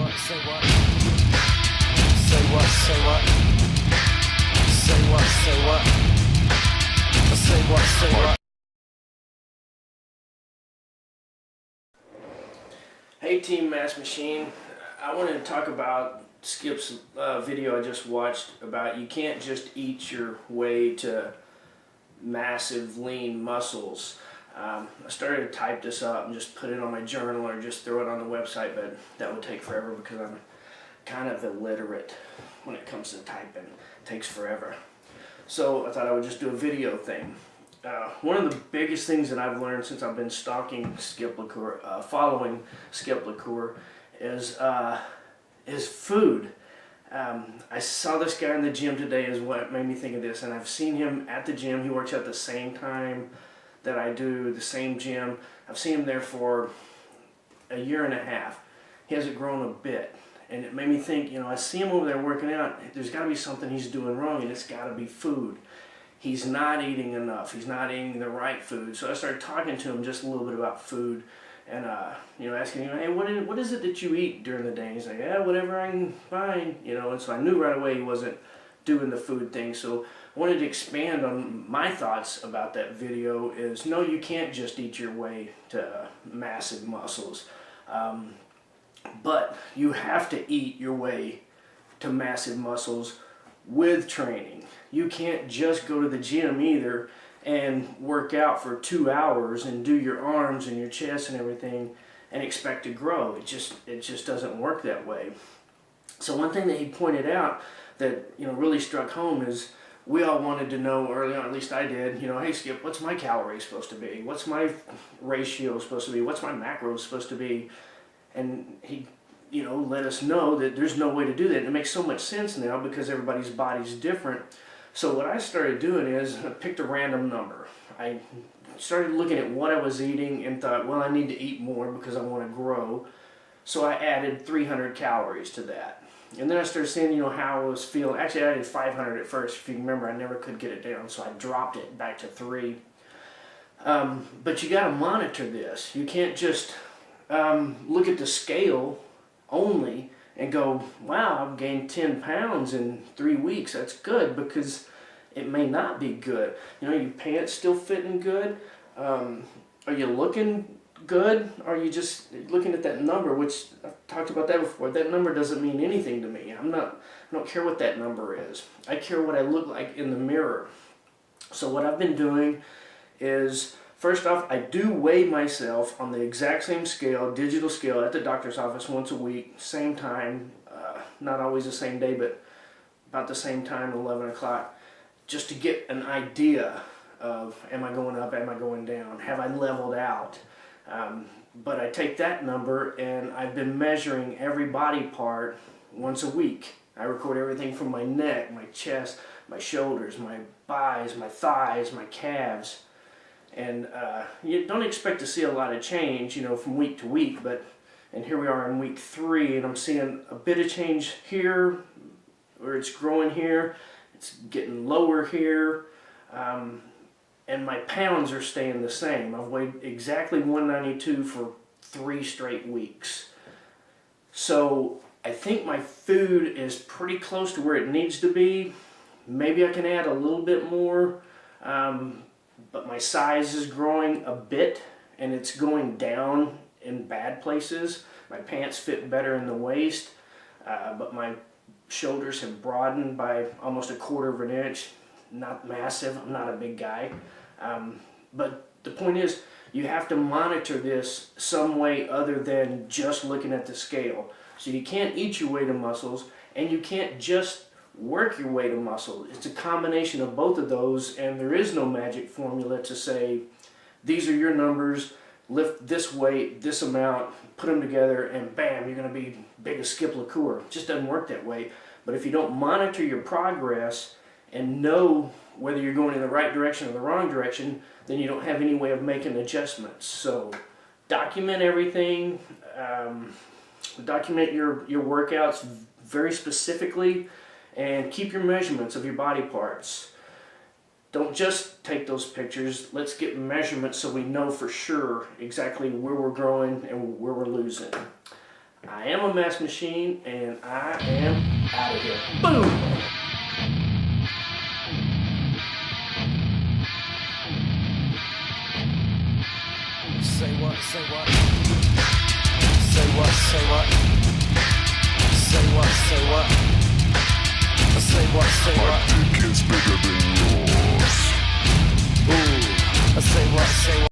what, say what? Say what, say what? Say what, say what? Say what, say what? Hey Team Mass Machine, I wanted to talk about Skip's video I just watched about you can't just eat your way to massive lean muscles. I started to type this up and just put it on my journal or just throw it on the website, but that would take forever because I'm kind of illiterate when it comes to typing. It takes forever. So I thought I would just do a video thing. One of the biggest things that I've learned since I've been stalking Skip LaCour, following Skip LaCour, is food. I saw this guy in the gym today is what made me think of this, and I've seen him at the gym. He works at the same time that I do, the same gym. I've seen him there for a year and a half. He hasn't grown a bit, and it made me think, you know, I see him over there working out. There's got to be something he's doing wrong, and it's got to be food. He's not eating enough. He's not eating the right food. So I started talking to him just a little bit about food, and you know, asking him, hey, what is it that you eat during the day? And he's like, yeah, whatever I can find, you know. And so I knew right away he wasn't doing the food thing. So I wanted to expand on my thoughts about that video. Is no, you can't just eat your way to massive muscles, but you have to eat your way to massive muscles with training. You can't just go to the gym either and work out for 2 hours and do your arms and your chest and everything and expect to grow. It just doesn't work that way. So one thing that he pointed out that, you know, really struck home is we all wanted to know early on, at least I did, you know, hey Skip, what's my calories supposed to be? What's my ratio supposed to be? What's my macros supposed to be? And he, you know, let us know that there's no way to do that. It makes so much sense now because everybody's body's different. So what I started doing is I picked a random number. I started looking at what I was eating and thought, well, I need to eat more because I want to grow. So I added 300 calories to that. And then I started seeing, you know, how I was feeling. Actually, I added 500 at first. If you remember, I never could get it down, so I dropped it back to 3. But you got to monitor this. You can't just look at the scale only and go, wow, I've gained 10 pounds in 3 weeks. That's good, because it may not be good. You know, your pants still fitting good? Are you looking good? Are you just looking at that number, which I've talked about that before. That number doesn't mean anything to me. I don't care what that number is. I care what I look like in the mirror. So what I've been doing is, first off, I do weigh myself on the exact same scale, digital scale, at the doctor's office once a week, same time, not always the same day, but about the same time, 11 o'clock, just to get an idea of, am I going up, am I going down, have I leveled out? But I take that number and I've been measuring every body part once a week. I record everything from my neck, my chest, my shoulders, my thighs, my calves. And you don't expect to see a lot of change, you know, from week to week, and here we are in week 3, and I'm seeing a bit of change here, where it's growing here, it's getting lower here, and my pounds are staying the same. I've weighed exactly 192 for 3 straight weeks. So I think my food is pretty close to where it needs to be. Maybe I can add a little bit more. But my size is growing a bit, and it's going down in bad places. My pants fit better in the waist, but my shoulders have broadened by almost 1/4 of an inch. Not massive, I'm not a big guy. But the point is, you have to monitor this some way other than just looking at the scale. So you can't eat your way to muscles, and you can't just work your way to muscle. It's a combination of both of those, and there is no magic formula to say, these are your numbers, lift this weight, this amount, put them together, and bam, you're going to be big as Skip LaCour. It just doesn't work that way. But if you don't monitor your progress and know whether you're going in the right direction or the wrong direction, then you don't have any way of making adjustments. So document everything, document your workouts very specifically, and keep your measurements of your body parts. Don't just take those pictures. Let's get measurements so we know for sure exactly where we're growing and where we're losing. I am a mess machine, and I am out of here. Boom! Say what, say what? Say what, say what? Say what, say what? Say what, say My what? dick is bigger than yours. Ooh. Say what, say what?